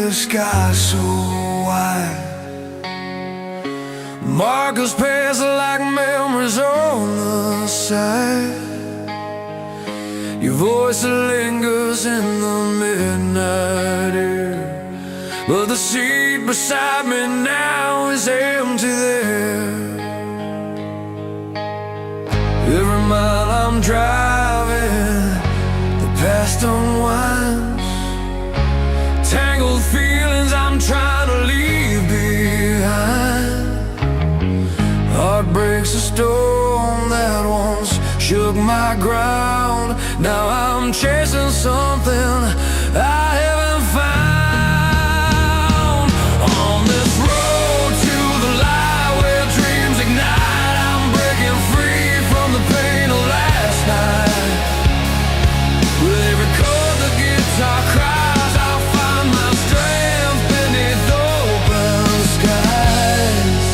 the sky so wide. Markers pass like memories on the side. Your voice lingers in the midnight air, but the seat beside me now is empty there. Every mile I'm driving, the past unwinds. Tangled feelings I'm trying to leave behind. Heart breaks a storm that once shook my ground. Now I'm chasing something I haven't found. On this road to the light where dreams ignite, I'm breaking free from the pain of last night. With every chord the guitar cries, I'll find my strength beneath open skies.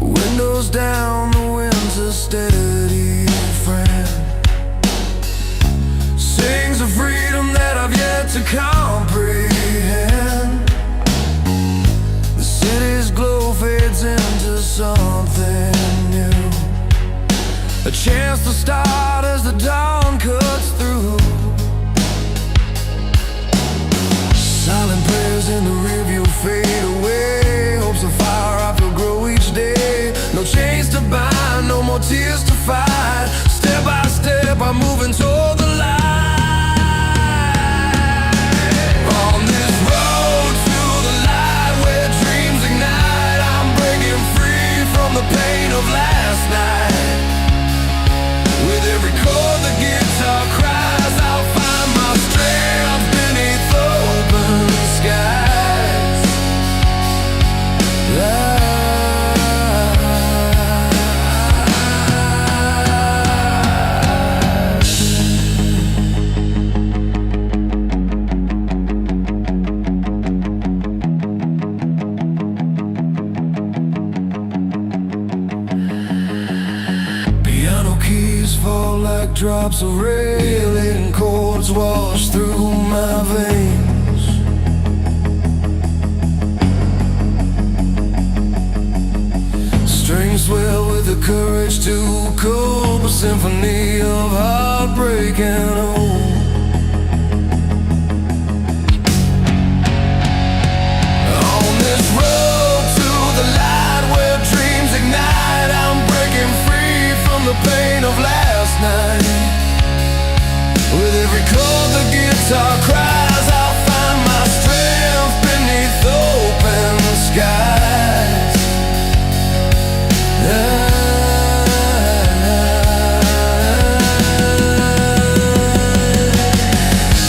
Windows down, the wind's a steady friend. Sings of freedom that I've yet to comprehend. The city's glow fades into something new, a chance to start as the dawn cuts through. Silent prayers in the rearview fade away. Hopes of fire I feel grow each day. No chains to bind, no more tears to fight. Step by step I'm moving toward the light. On this road to the light where dreams ignite, I'm breaking free from the pain of last night. With every chord the guitar cries, I'll find my strength beneath open skies. Piano keys fall like drops of rain, and chords wash through my veins. Strings swell with the courage to cope, a symphony of heartbreak and hope. On this road to the light where dreams ignite, I'm breaking free from the pain of last night. With every chord the guitar cries, I'll find my strength beneath open skies.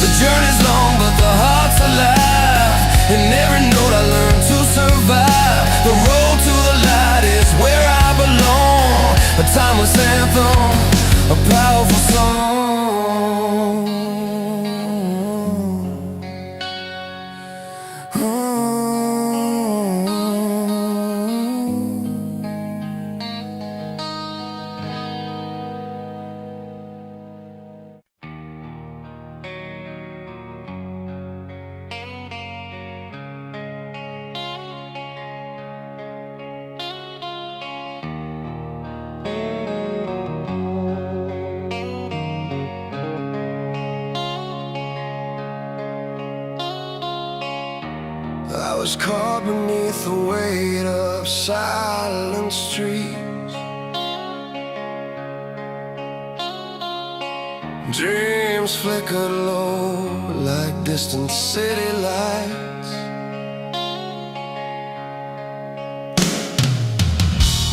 The journey's long but the heart's alive. In every note I learn to survive. The road to the light is where I belong. A timeless anthem, a powerful song. I was caught beneath the weight of silent streets. Dreams flickered low like distant city lights.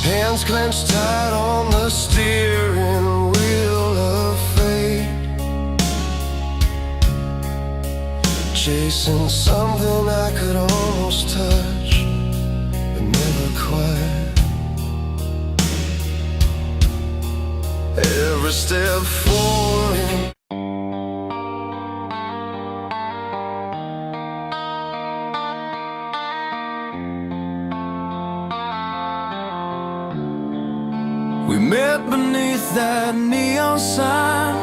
Hands clenched tight on the steering wheel of fate, chasing something I could almost touch, but never quite. Every step forward, we met beneath that neon sign.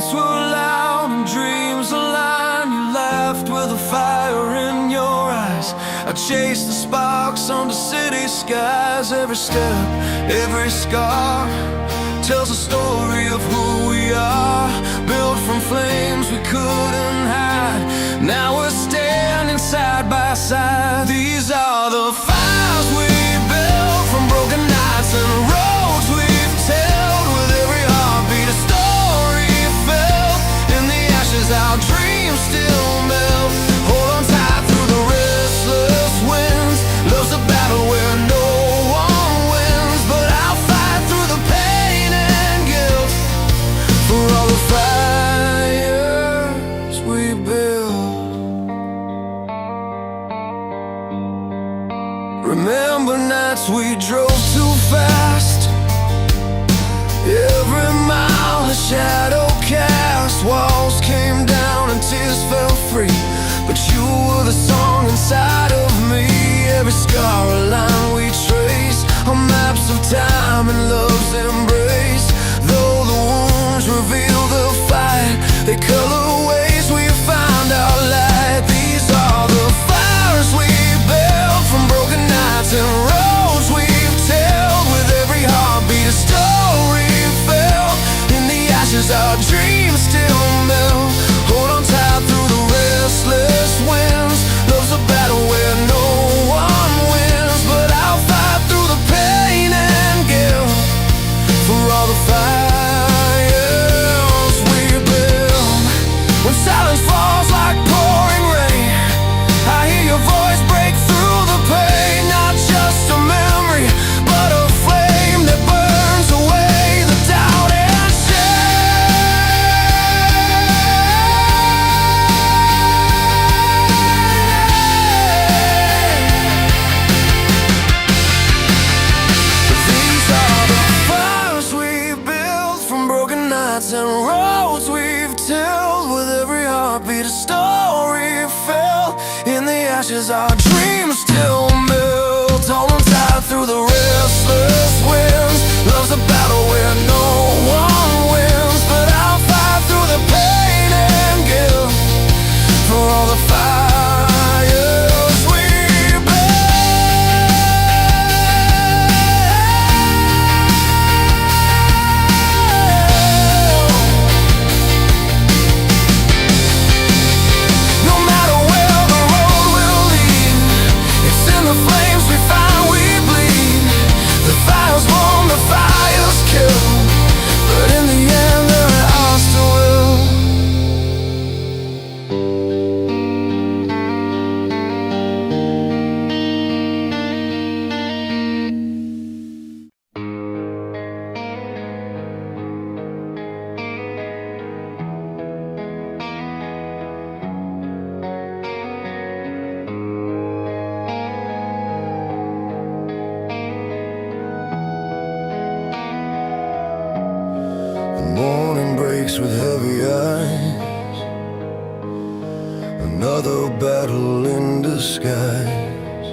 heartbeats were loud and dreams aligned. You laughed with a fire in your eyes. I chased the sparks under city skies. Every step, every scar tells a story of who we are, built from flames we couldn't hide. Now we're standing side by side. These are the fires we built, from broken nights and roads we've told. With every heartbeat a story felt. In the ashes our dreams still melt. Hold on tight through the restless winds. Love's a battle where no one wins, but I'll fight through the pain and guilt for all the fires we built. Remember nights we drove too fast. Every mile a shadow cast. Walls came down and tears fell free, but you were the song inside of me. Every scar a line we trace, on maps of time and love's embrace. Though the wounds reveal the fight, they color ways we find our light. These are the fires we built, from broken nights and roads we've told. With every heartbeat a story felt. In the ashes our dreams still melt. Hold on tight through the restless winds. Love's a battle where no one wins, but I'll fight through the pain and guilt for all the fires we build. When silence falls like pouring rain, I hear your voice break through the pain. Not just a memory, but a flame that burns away the doubt and These are the fires we built, from broken nights and roads we've tilled. With every heartbeat a story felt. In the ashes our dreams still melt. Hold on tight through the restless winds. Love's a battle where no one wins, but I'll fight through the pain and guilt for all the fires we No matter where the road will lead, it's in the flames we find we bleed. The fires warm, the fires kill, but in the end they're ours to will. The morning breaks with heavy eyes. Another battle in disguise.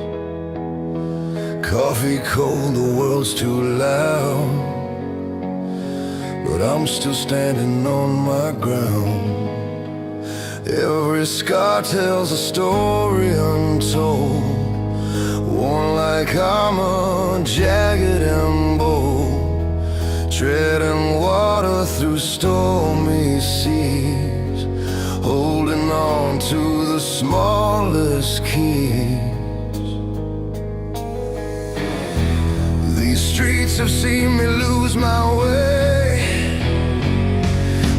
Coffee cold, the world's too loud, but I'm still standing on my ground. Every scar tells a story untold, worn like armor, jagged and bold, treading water through stormy seas, holding on to the smallest keys. These streets have seen me lose my way,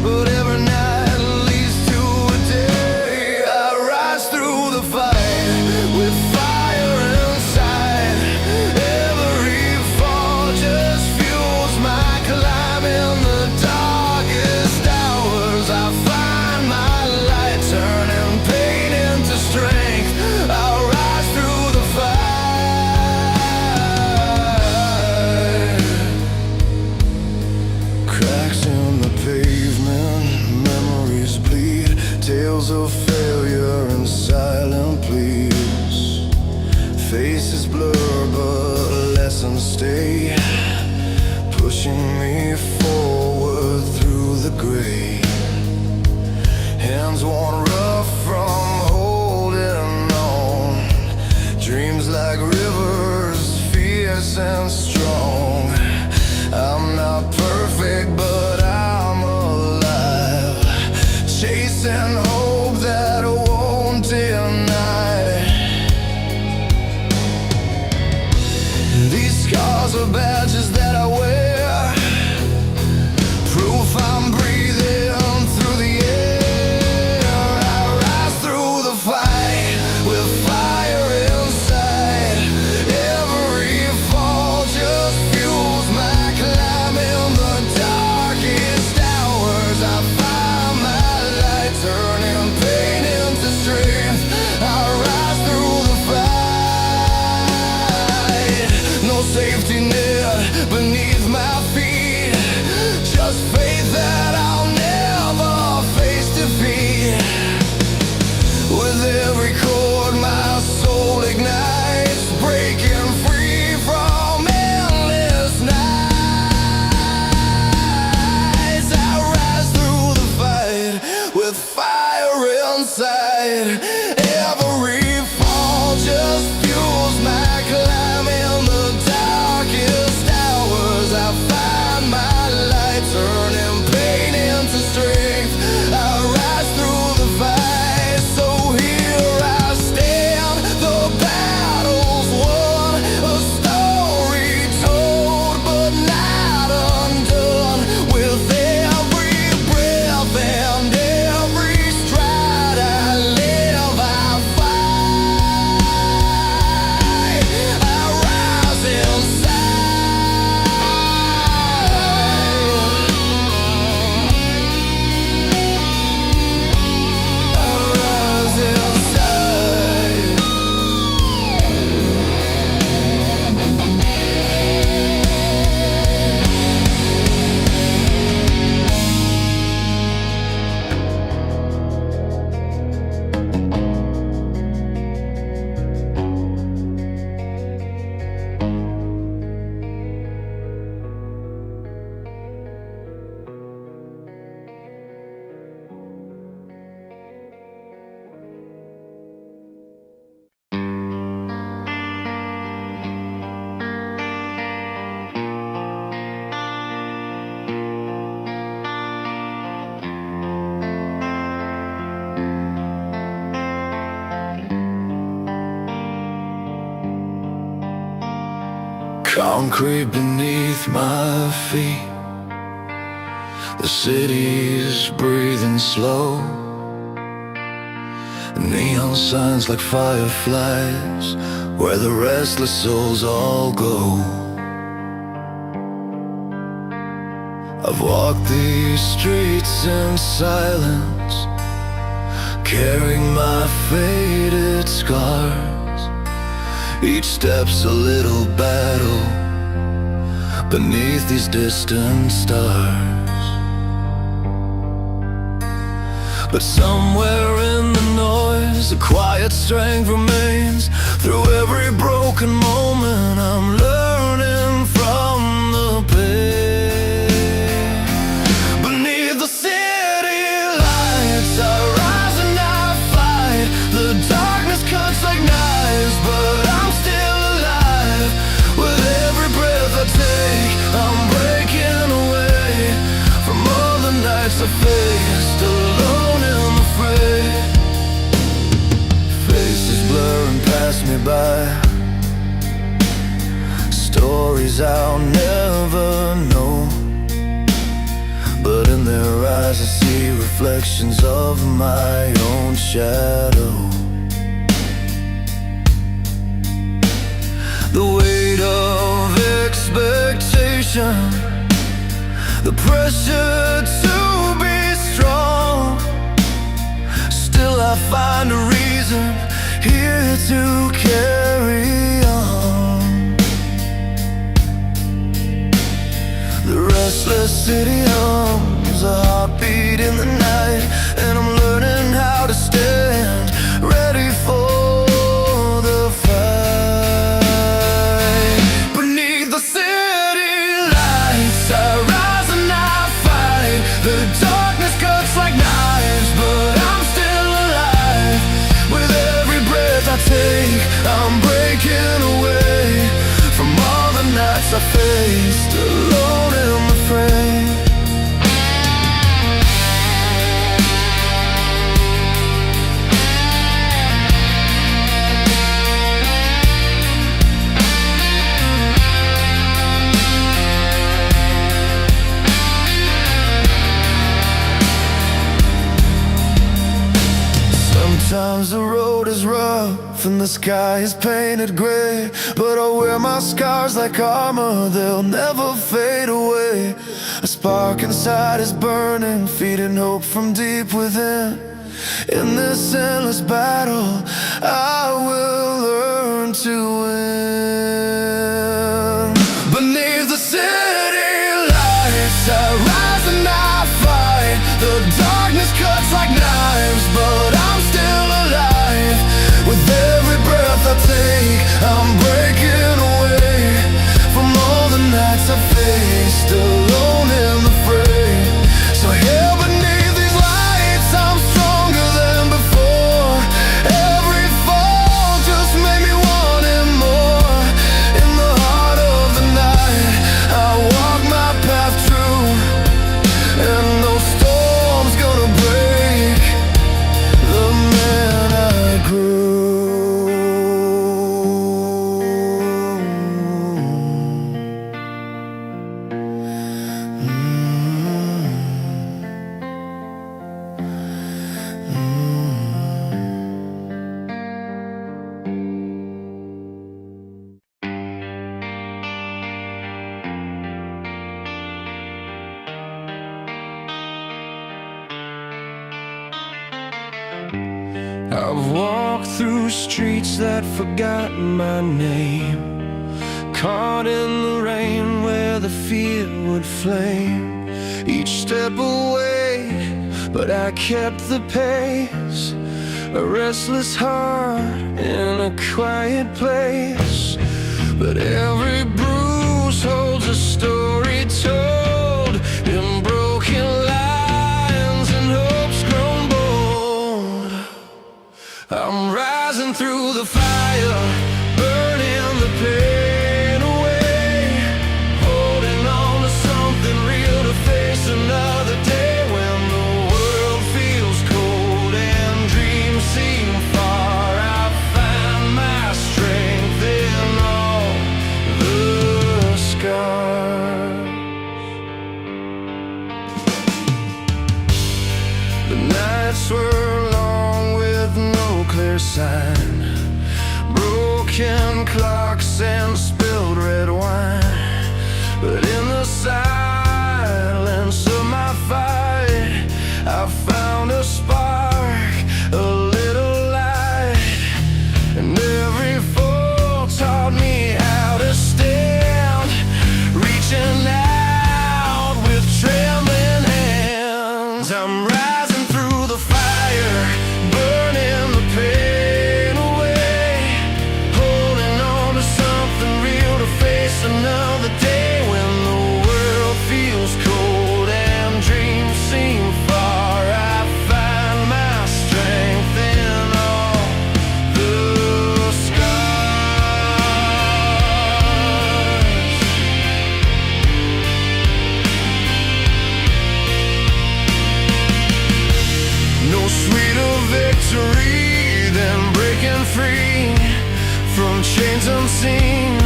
but every night leads to a day. I rise through the fight with fire inside. Every fall just fuels my climb. In the darkest hours I find my light, turning pain into strength. I'll rise through the fight. Cracks in the pavement, memories bleed, tales of failure and silent pleas. Faces blur but lessons stay, pushing me forward through the gray. hands worn rough from holding on. Dreams like rivers, fierce and strong. I'm not perfect, but I'm alive, chasing hope that won't deny. These scars are badges that I wear, proof I'm breathing through the air. I rise through the fight with fire inside. Every fall just fuels my climb. In the darkest hours I find my light, turning pain into strength. I rise through the fight. No safety net beneath my feet, just faith that I'll never face defeat. With every chord my soul ignites, breaking free from endless nights. I rise through the fight with fire inside. Every fall just fuels my climb. In the darkest hours I find my light, turning pain into strength. I rise through the fight, so here I stand. The battle's won, a story told but not undone. With every breath and every stride I live, I fight. I rise inside. I rise inside. Concrete beneath my feet, the city's breathing slow. Neon signs like fireflies, where the restless souls all go. I've walked these streets in silence, carrying my faded scars. Each step's a little battle beneath these distant stars. But somewhere in the noise, a quiet strength remains. Through every broken moment, I'm learning from the pain. Beneath the city lights, I rise and I fight. The darkness cuts like knives, but I'm still alive. With every breath I take, I'm breaking away from all the nights I faced alone in the fray. Faces blurring past me by, stories I'll never know. But in their eyes I see reflections of my own shadow. The weight of expectation, the pressure to be strong. Still I find a reason here to carry on. The restless city hums, a heartbeat in the night, and I'm learning how to stand ready for the fight. Beneath the city lights, I rise and I fight. The darkness cuts like knives, but I'm still Sometimes the road is rough and the sky is painted gray, but I wear my scars like armor, they'll never fade away. A spark inside is burning, feeding hope from deep within. In this endless battle, I will learn to win. Beneath the city lights, I rise and I fight. The darkness cuts like knives, but I'm still alive. With every breath I take, I'm breaking away from all the nights I faced alone in the fray. So here beneath these lights, I'm stronger than before. Every fall just made me want it more. In the heart of the night, I walk my path true, and no storm's gonna break the man I grew. I've walked through streets that forgot my name, caught in the rain where the fear would flame. Each step away, but I kept the pace. A restless heart in a quiet place, but every bruise holds a story told in broken lines and hopes grown bold. I'm rising through the fire, burning the pain away, holding on to something real to face another day. When the world feels cold and dreams seem far, I find my strength in all the scars. The nights were long with no clear sign, broken clocks and spilled red wine. But in the silence of my fight, I found a spark, a little light. And every fall taught me how to stand, reaching out with trembling hands. I'm rising through the fire, burning the pain away, holding on to something real to face another day. When the world feels cold and dreams seem far, I find my strength in all the scars. No sweeter victory than breaking free from chains unseen.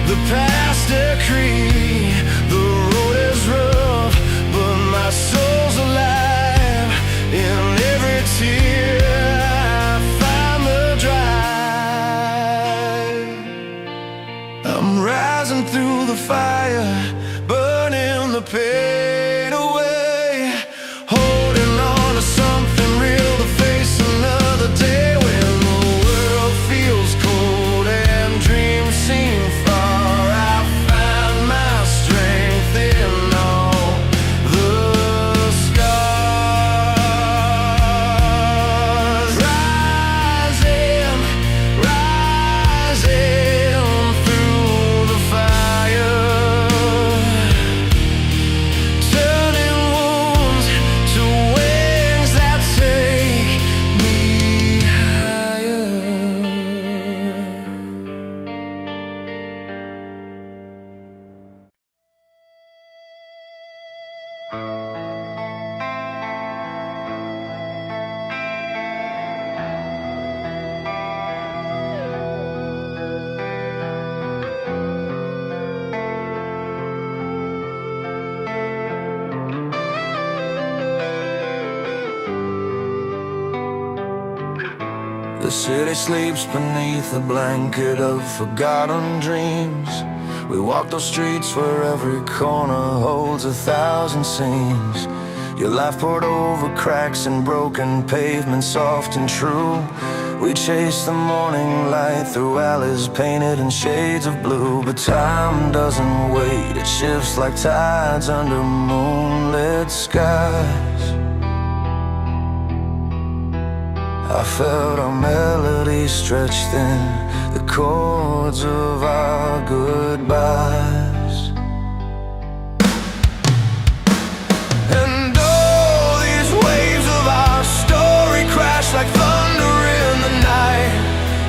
The past decree, the road is rough, but my soul's alive. In every tear I find the drive. I'm rising through the fire, burning the pain away, holding on to something real to face another day. When the world feels cold and dreams seem far, I find my strength in all the scars. The city sleeps beneath a blanket of forgotten dreams. We walk those streets where every corner holds 1,000 scenes. Your life poured over cracks and broken pavements, soft and true. We chase the morning light through alleys painted in shades of blue. But time doesn't wait, it shifts like tides under moonlit skies. I felt our melody stretch thin, the chords of our goodbyes. And oh, these waves of our story crash like thunder in the night,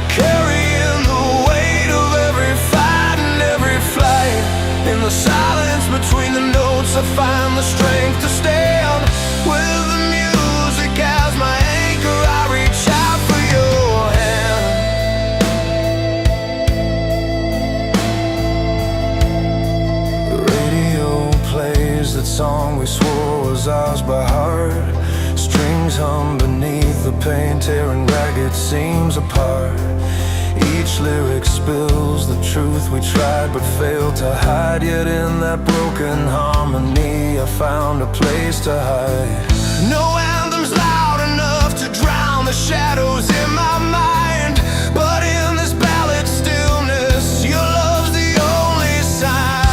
carrying the weight of every fight and every flight. In the silence between the notes I find the strength to stand. With the music as my anchor I reach out for your hand. The radio plays that song we swore was ours by heart. Strings hum beneath the pain, tearing ragged seams apart. Each lyric spills the truth we tried but failed to hide. Yet in that broken harmony I found a place to hide. No anthem's loud enough to drown the shadows in my mind, but in this ballad stillness your love's the only sign.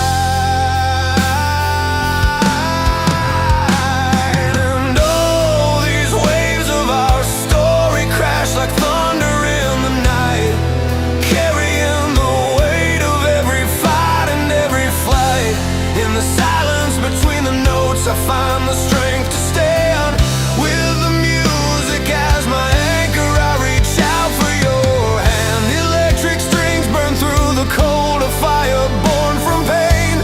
And oh, these waves of our story crash like thunder in the night, carrying the weight of every fight and every flight. In the silence between the notes I find the strength to stand. With the music as my anchor I reach out for your hand. Electric strings burn through the cold, a fire born from pain.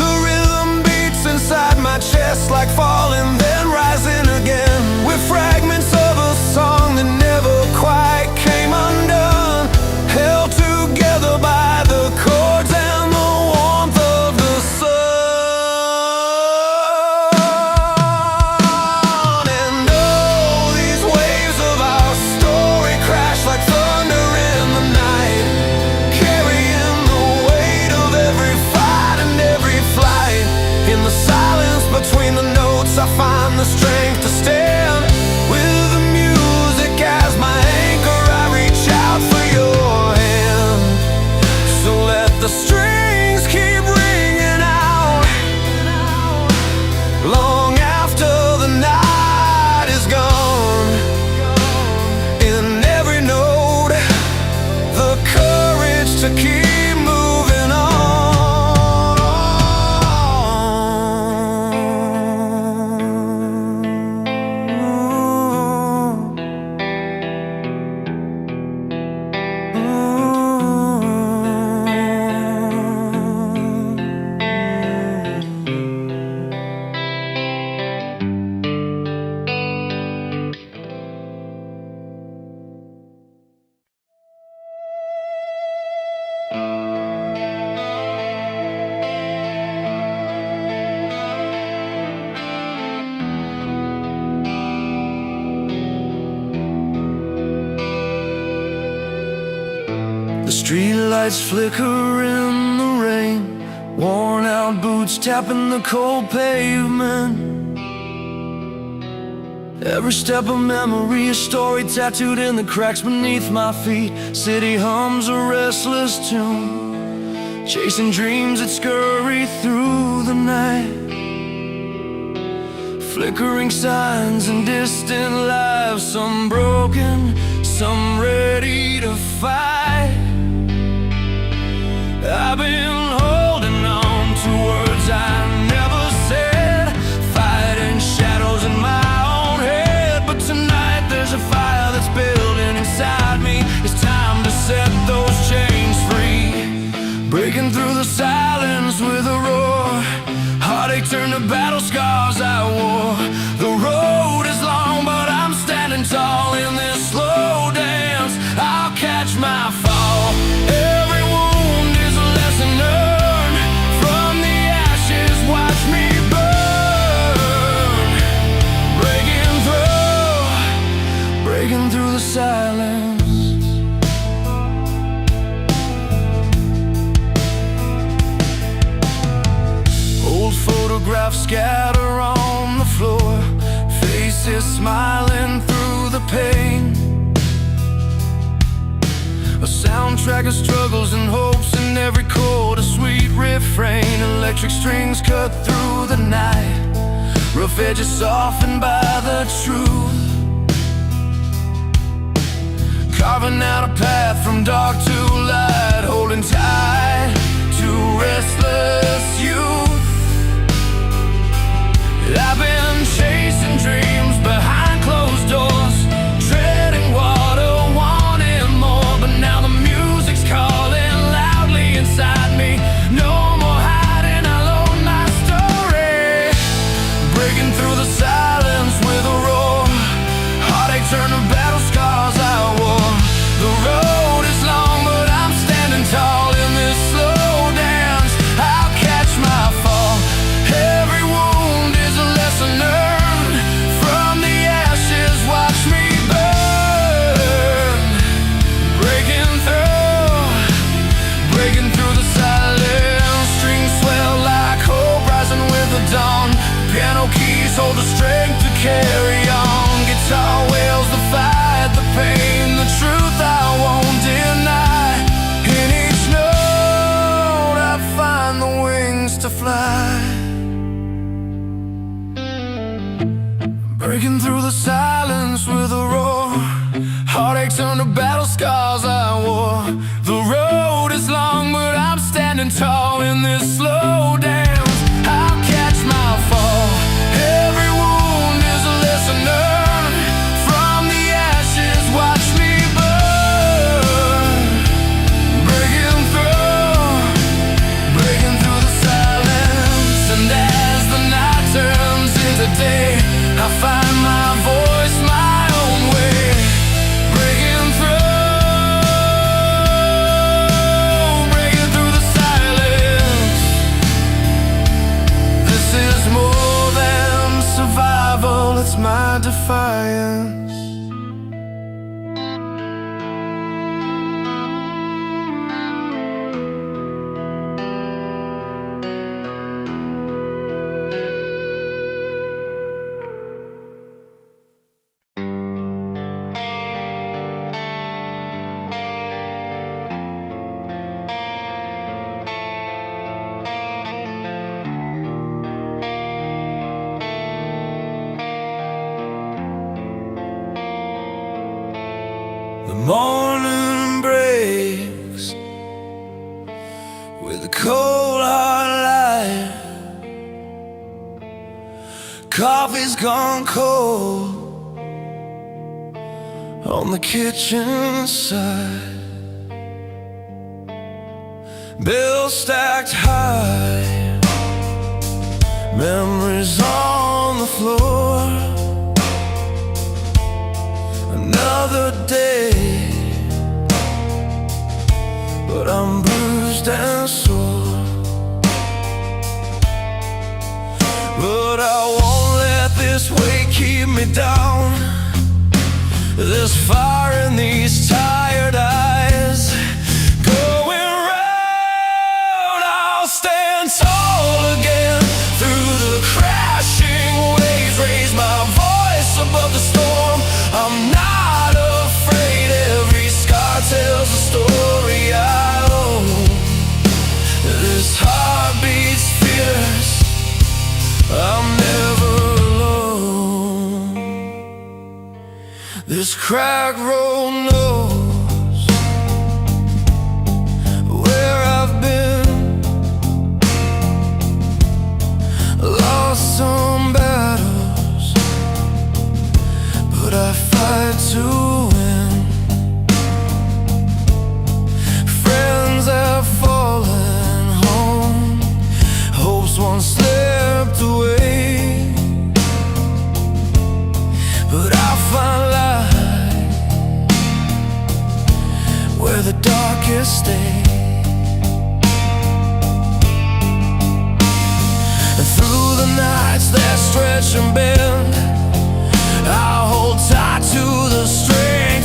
The rhythm beats inside my chest like falling then rising again. We're fragments of a song that never quite came undone, held together by the chords and the warmth of the sun. And oh, these waves of our story crash like thunder in the night, carrying the weight of every fight and every flight. In the silence between the notes I find the strength to stand. With the music as my anchor I reach out for your hand. So let the strings keep ringing out long after the night is gone. In every note, the courage to keep moving on. The streetlights flicker in the rain, worn out boots tapping the cold pavement. Every step a memory, a story tattooed in the cracks beneath my feet. City hums a restless tune, chasing dreams that scurry through the night. Flickering signs and distant lives, some broken, some ready to fight. I've been holding on to words I never said, fighting shadows in my own head. But tonight there's a fire that's building inside me. It's time to set those chains free, breaking through the silence with a roar. Heartache turned to battle scars I wore. The road is long, but I'm standing tall in this slow dance. I'll catch my fall. Every wound is a lesson learned. From the ashes, watch me burn. Breaking through the silence. stuff scatter on the floor, faces smiling through the pain. A soundtrack of struggles and hopes in every chord, a sweet refrain. Electric strings cut through the night, rough edges softened by the truth, carving out a path from dark to light, holding tight to restless youth. I've been chasing dreams behind closed doors, treading water, wanting more, but now the music's calling loudly inside me. No more hiding, I'll own my story, breaking through the silence with a roar. Heartache turned to battle scars I wore. The road is long, but I'm standing tall in this slow dance. I'll catch my fall. Every wound is a lesson learned. From the ashes, watch me burn. Breaking through the silence. Strings swell like hope rising with the dawn. Piano keys hold the strength to carry on. Guitar wails the fight, the pain, the truth I won't deny. In each note I find the wings to fly. Breaking through the silence with a roar. Heartache turned to battle scars I wore. The road is long, but I'm standing tall in this slow dance. I'll catch my fall. Every wound is a lesson learned. From the ashes, watch me burn. Breaking through the silence. And as the night turns into day, I find my voice, my own way. Breaking through the silence. This is more than survival, it's my defiance. The morning breaks with a cold hard light. Coffee's gone cold on the kitchen side. Bills stacked high, memories on the floor. Another day, but I'm bruised and sore. But I won't let this weight keep me down. There's fire in these tired eyes. Going round, I'll stand tall again. Through the crashing waves, raise my voice above the storm. I'm not afraid, every scar tells a story I own. This heart beats fierce, I'm never alone. This cracked road knows where I've been, lost some battles, but I fight to win. Friends have fallen home, hopes once slipped away, but I find light where the darkest stay. And through the nights that stretch and bend, I'll hold tight to the string.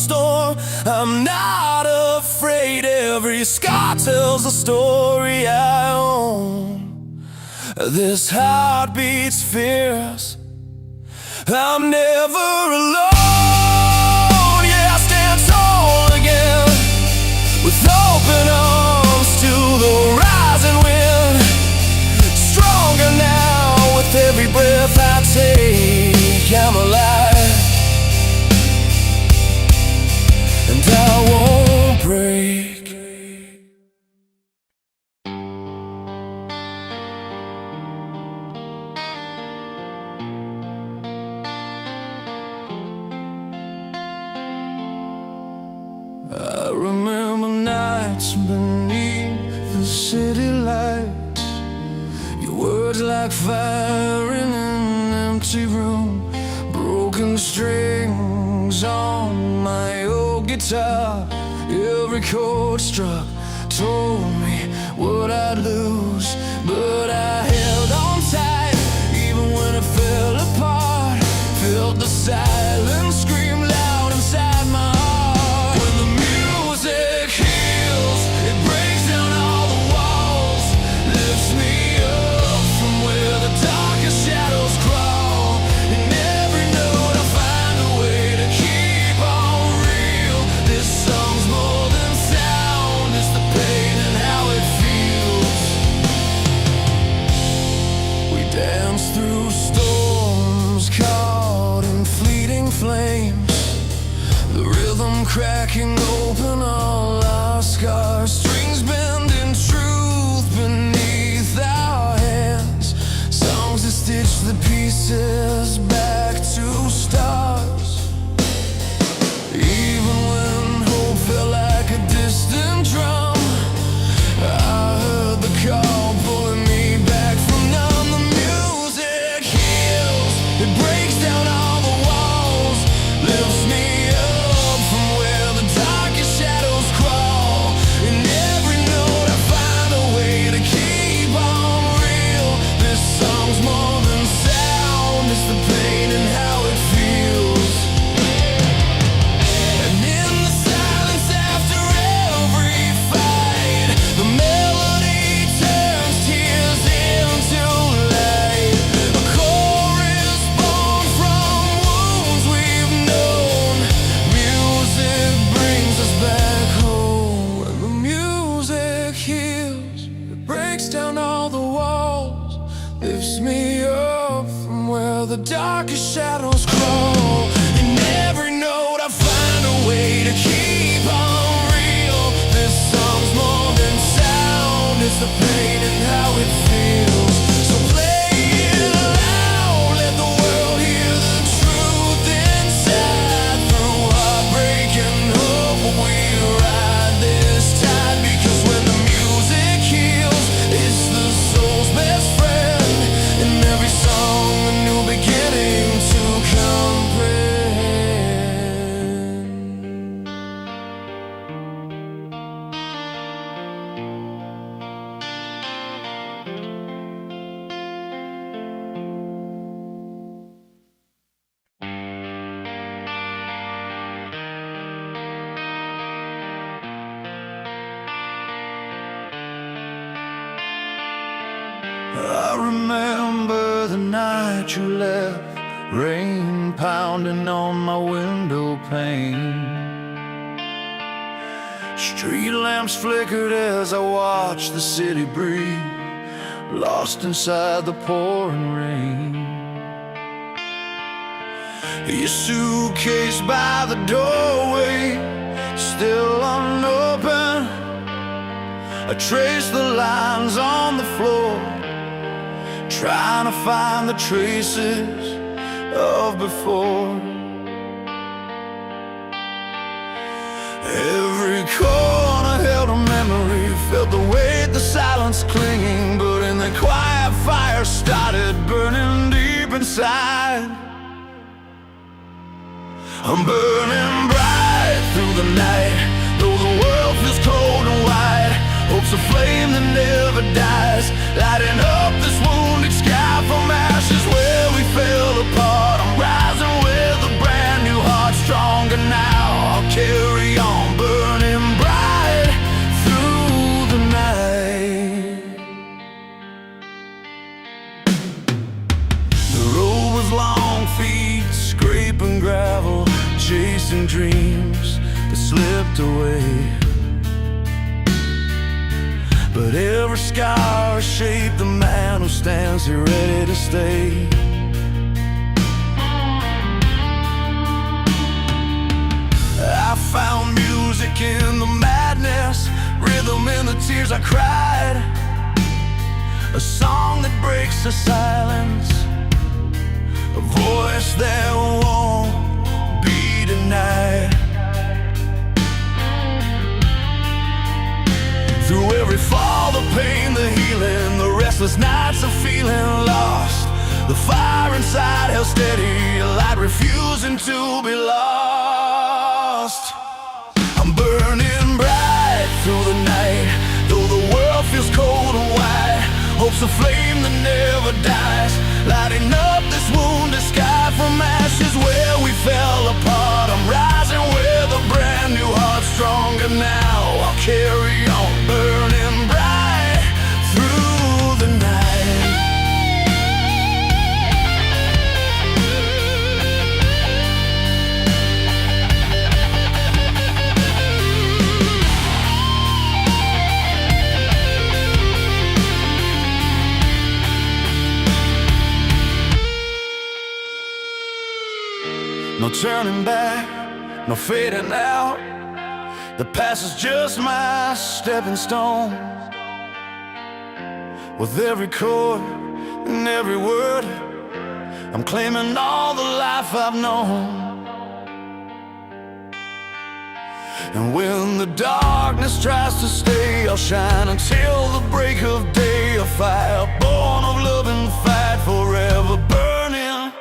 storm. I'm not afraid. Every scar tells a story I own. This heart beats fierce. I'm never alone. Yeah, I stand tall again, with open arms to the rising wind. Stronger now with every breath I take. I'm alive, and I won't break. I remember nights beneath the city lights, your words like fire in an empty room, broken strings on my old guitar. Every chord struck told me what I'd lose, but I held on tight even when it fell apart. Felt the silence scream loud inside my heart. When the music heals, it breaks down all the walls, lifts me up from where the darkest shadows crawl. In every note I find a way to keep on real. This song's more than sound, it's the pain and how it feels. We dance through storms caught in fleeting flames, the rhythm cracking open all our scars. Strings bending truth beneath our hands, songs that stitch the pieces back to stars. Even when hope felt like a distant drum, I heard the call pulling me back from none. The music heals, it breaks down all the walls, lifts me up from where the darkest shadows crawl. In every note I find a way to keep on real. This song's more than sound, it's the pain and how it feels. And in the silence after every fight, the melody turns tears into light. A chorus born from wounds we've known. Music brings us back home. When the music heals, it breaks down all the walls, lifts me up from where the darkest shadows crawl. In every note I find a way to keep on real. This song's more than sound, it's the pain and how it feels. So play it loud, let the world hear the truth inside. Through heartbreak and hope we ride this tide. Because when the music heals, it's the soul's best friend. In every song a new beginning to comprehend. I remember the night you left, rain pounding on my window pane. Street lamps flickered as I watched the city breathe, lost inside the pouring rain. Your suitcase by the doorway, still unopened. I traced the lines on the floor, trying to find the traces of before. Every corner held a memory, felt the weight, the silence clinging. But in the quiet, fire started burning deep inside. I'm burning bright through the night, though the world feels cold and wide. Hope's a flame that never dies, lighting up this wounded sky from ashes where we fell apart. I'm rising with a brand new heart, stronger now. I'll chasing dreams that slipped away. But every scar shaped the man who stands here ready to stay. I found music in the madness, rhythm in the tears I cried, a song that breaks the silence, a voice that won't be denied. Through every fall, the pain, the healing, the restless nights of feeling lost, the fire inside held steady, a light refusing to be lost. I'm burning bright through the night, though the world feels cold and white. Hope's a flame that never dies, lighting up this wounded sky. From ashes where we fell apart, I'm rising with a brand new heart, stronger now. I'll carry on, burning bright through the night. No turning back, no fading out. The past is just my stepping stone. With every chord and every word, I'm claiming all the life I've known. And when the darkness tries to stay, I'll shine until the break of day. A fire born of love and fight, forever burning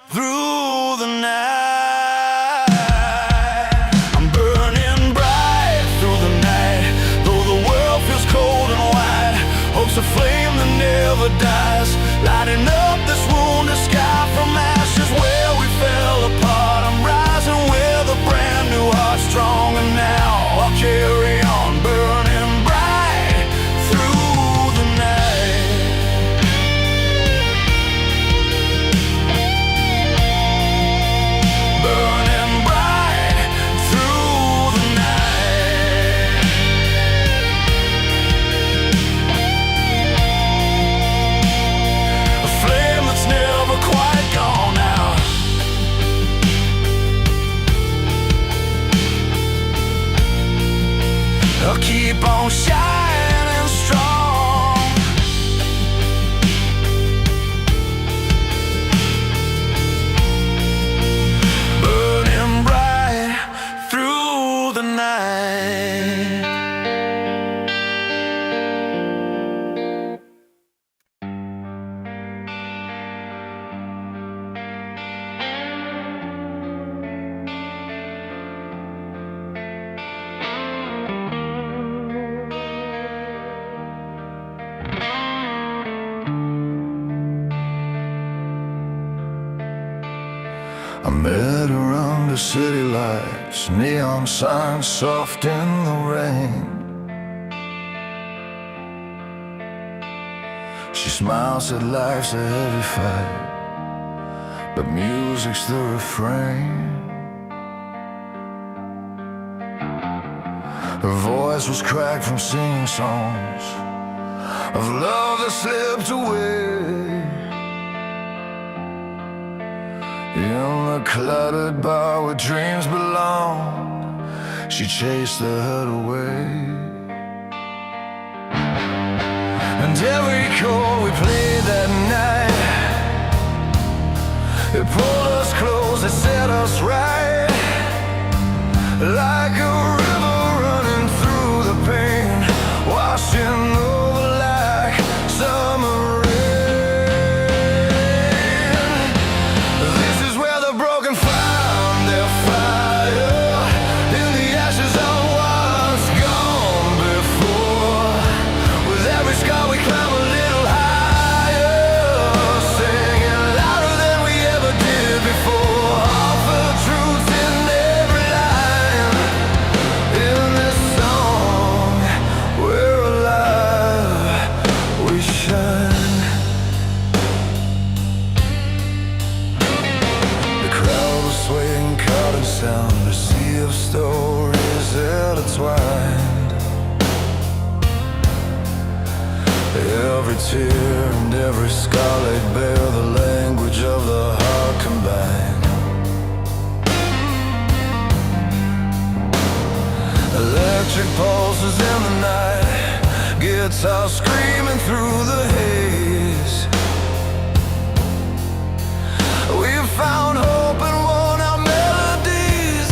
through the night. I'm burning bright through the night, though the world feels cold and white. Hope's a flame that never dies, lighting up this wounded sky. From ashes where we fell apart, I'm rising with a brand new heart, stronger now. I'll carry on, burning bright through the night. Burning bright through the night. A flame that's never quite gone out. I'll keep on shining strong. Burning bright through the night. I met her under city lights, neon signs soft in the rain. She smiles at life's a heavy fight, but music's the refrain. Her voice was cracked from singing songs of love that slipped away. In the cluttered bar where dreams belong, she chased the hurt away. And every chord we played that night, it pulled us close, it set us right. Like a river running through the pain, washing over like summer rain. every tear and every scar laid bare, the language of the heart combined. Electric pulses in the night, guitar screaming through the haze. We've found hope and worn out melodies,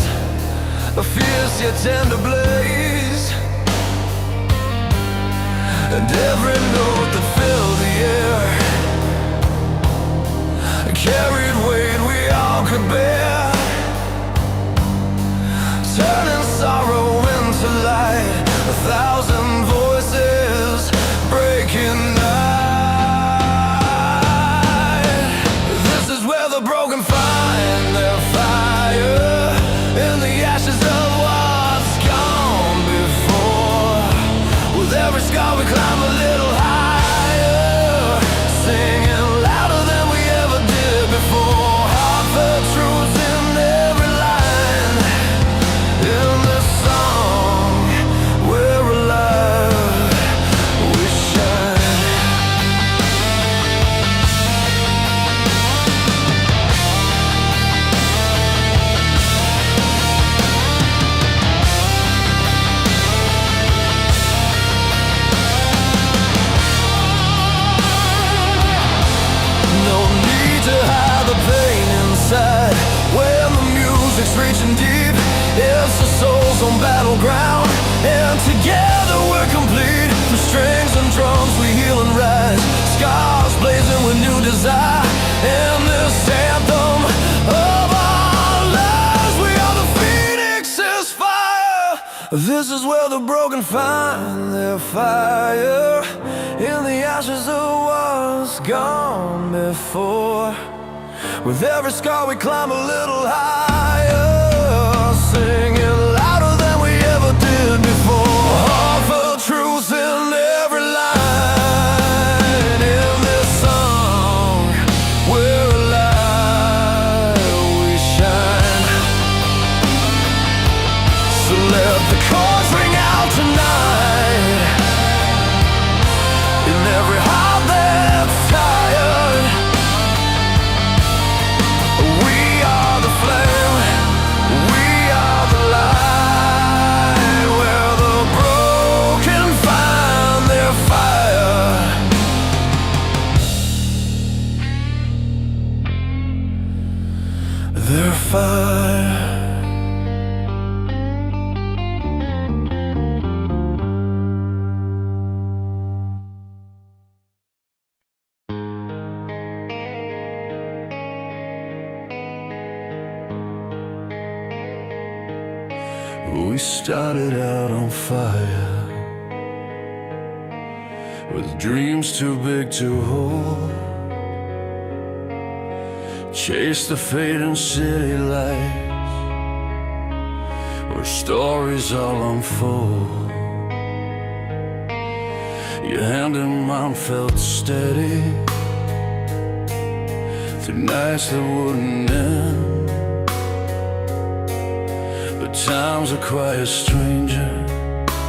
a fierce yet tender blaze. And every note that filled the air carried weight we all could bear, turning sorrow into light, 1,000 voices breaking night. This is where the broken find their fire, in the ashes of what's gone before. With every scar we climb a little higher, singing louder than we ever did before. Heartfelt truths in every line, in this song we're alive, we shine. No need to hide the pain inside, when the music's reaching deep. It's the soul's on battleground, and together we're complete. Through strings and drums we heal and rise, scars blazing with new desire. In this anthem of our lives, we are the phoenix's fire. This is where the broken find their fire, in the ashes of what's gone before. With every scar we climb a little higher, singing louder than we ever did before. Heartfelt truth in every line, in this song we're alive, we shine. So let the chords ring out tonight, in every heart that's tired. We are the flame, we are the light, where the broken find their fire. Their fire. We started out on fire, with dreams too big to hold. Chased the fading city lights, where stories all unfold. Your hand in mine felt steady through nights that wouldn't end. Time's a quiet stranger,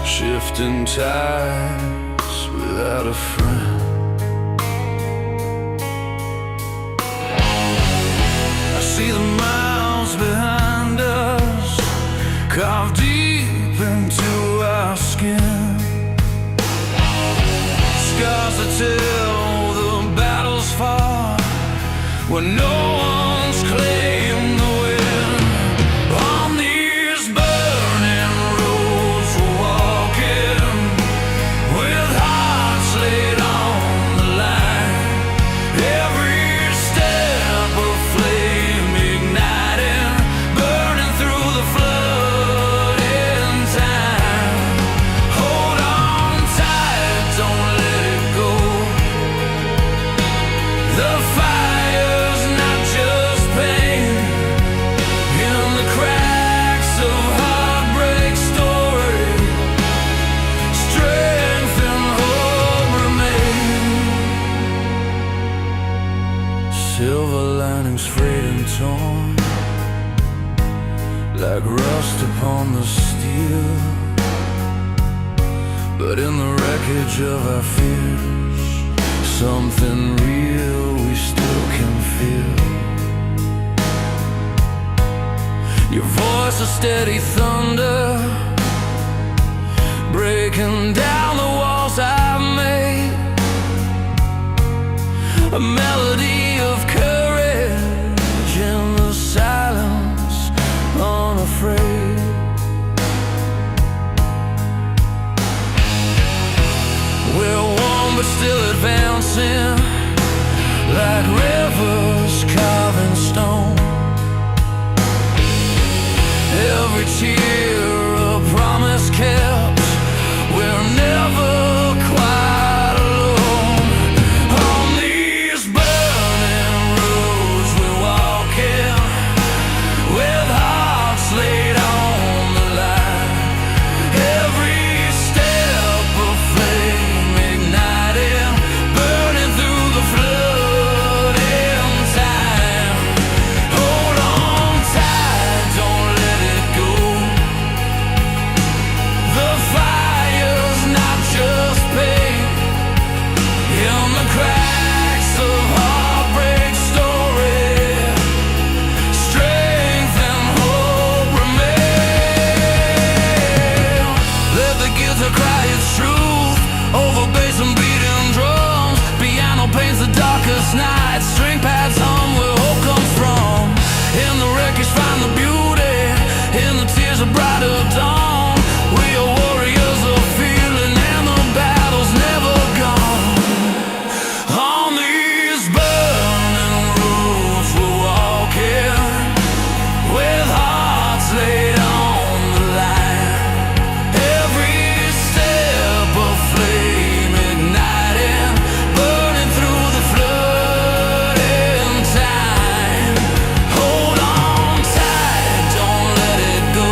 shifting tides without a friend. I see the miles behind us, carved deep into our skin. Scars that tell the battle's fought, where no one's claimed the win. On the silver linings frayed and torn, like rust upon the steel. But in the wreckage of our fears, something real we still can feel. Your voice a steady thunder, breaking down the walls I've made. A melody of courage in the silence, unafraid. We're warm but still advancing, like rivers carving stone. Every tear a promise kept, we're never quite alone. On these burning roads we're walking, with hearts laid on the line. Every step a flame igniting, burning through the flood in time. Hold on tight, don't let it go. The fire's not just pain, in the cracks of heartbreak story, strength and hope remain. Let the guitar cry its truth over bass and beating drums. Piano paints the darkest night, string pads hum where hope comes from. In the wreckage find the beauty, in the tears of brighter dawn. We are warriors of feeling and the battle's never gone. On these burning roads we're walking, with hearts laid on the line. Every step a flame igniting, burning through the flood in time. Hold on tight, don't let it go.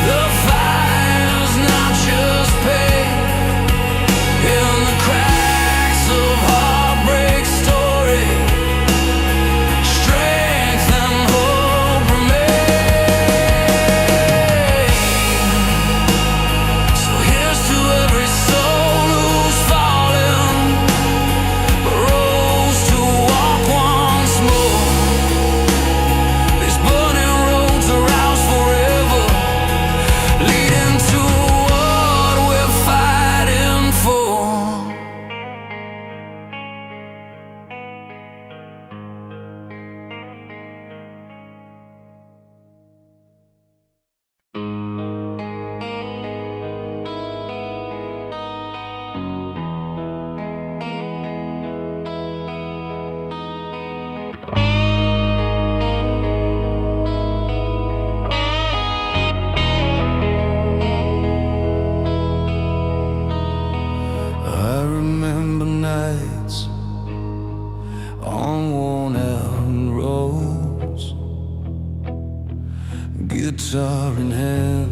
The fire's not just pain, in the cracks of heartbreak story, strength and hope remain. So here's to every soul who's fallen, but rose to walk once more. These burning roads are ours forever, leading to what we're fighting for. I remember nights on worn-out roads, guitar in hand,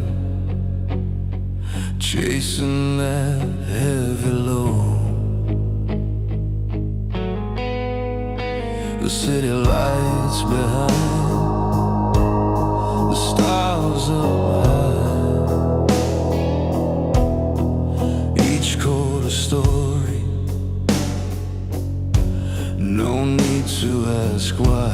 chasing that heavy load. The city lights behind, the stars up high, each chord a story, no need to ask why.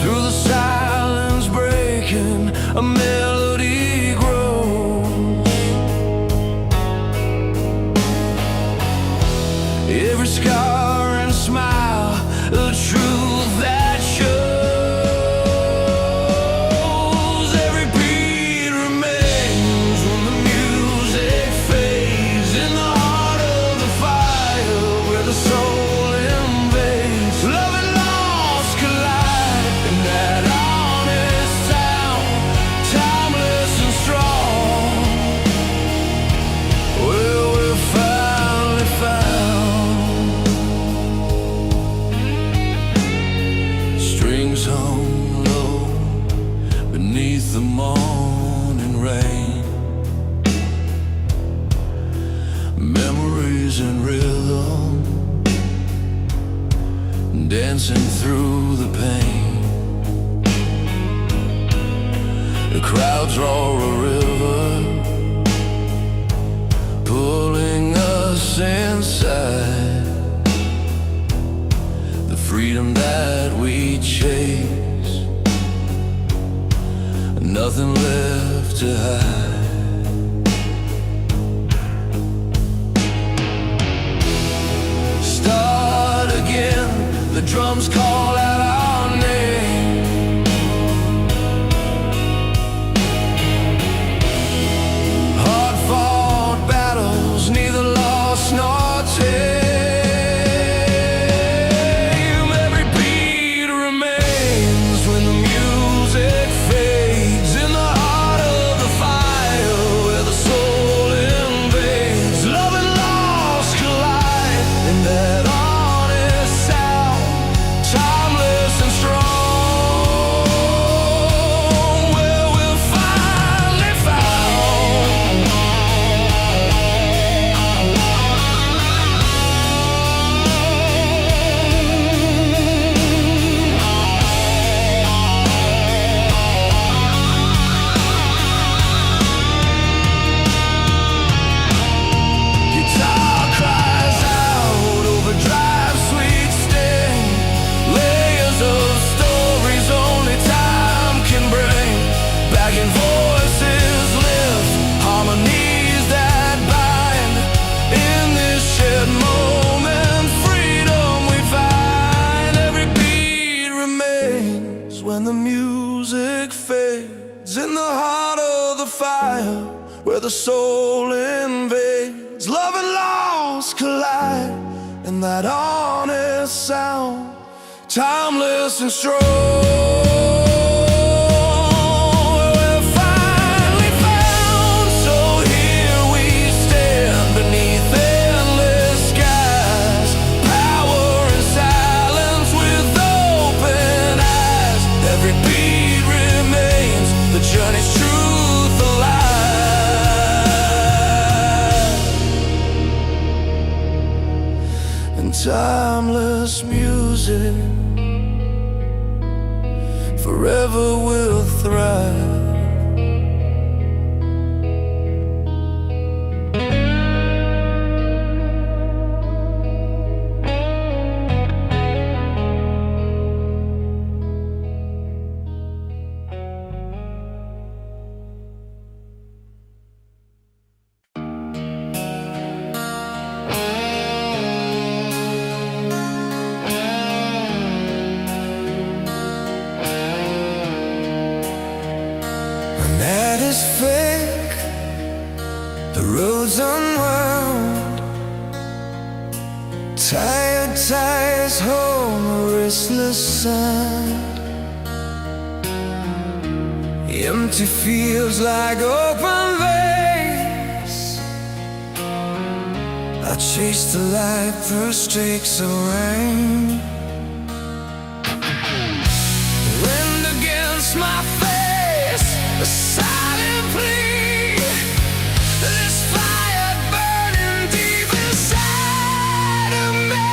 Through the silence breaking, a melody grows. Every scar and smile, the truth that shows. Every beat remains when the music fades, in the heart of the fire where the soul invades. Love and loss collide in that honest town, timeless and strong, where we're finally found. Strings hung low beneath the morning rain, memories in rhythm, dancing through the pain. The crowd clouds draw a river, pulling us inside. The freedom that we chase, nothing left to hide. Start again, the drums call out our name. Hard-fought battles, neither lost nor tame. Every beat remains when the music fades. In the heart of the fire, where the soul invades, love and loss collide in that honest sound, timeless and strong, where we'll finally found. Guitar cries out, overdrive, sweet sting, layers of stories only time can bring. Backing voices lift, harmonies that bind. In this shared moment, freedom we find. Every beat remains when the music fades. In the heart of the fire, where the soul invades, love and loss collide in that honest sound, timeless and strong. We're finally found, so here we stand beneath endless skies. Power and silence with open eyes. Every beat remains, the journey's truth alive. And timeless music forever will thrive. That is fake, the road's unwound. Tired tires home, a restless sand. Empty fields like open veins. I chase the light through streaks of rain. Wind against my face, a silent plea. This fire burning deep inside of me.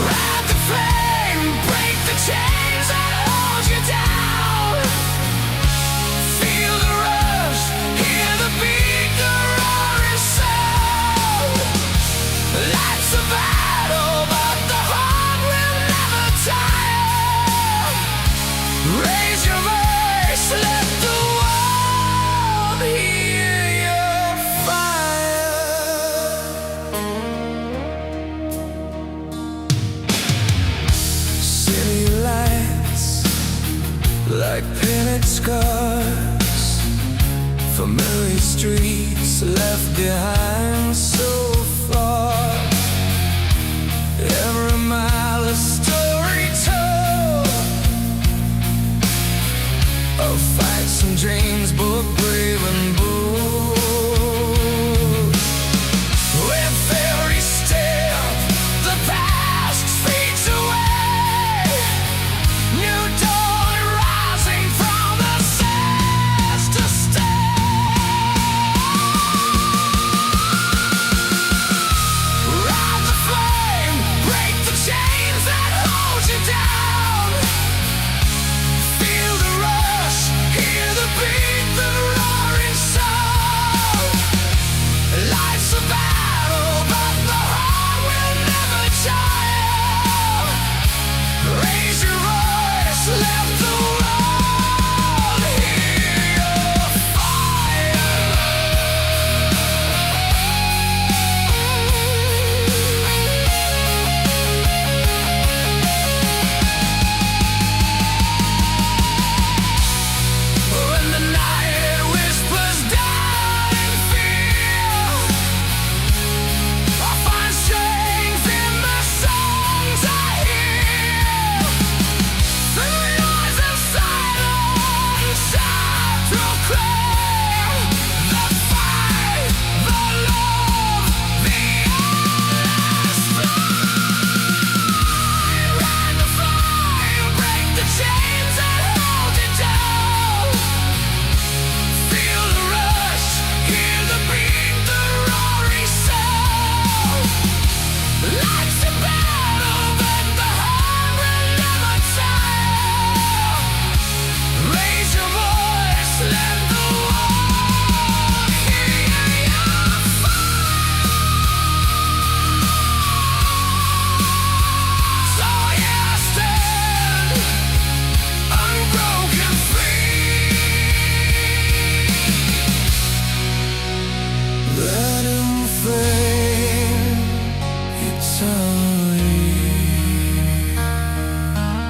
Ride the flame, break the chains that hold you down. Feel the rush, hear the beat, the roaring sound. Life's a battle, but the heart will never tire. Raise your voice, let the world hear your fire. City lights like painted scars, familiar streets left behind so far. Every mile a story told of fights and dreams.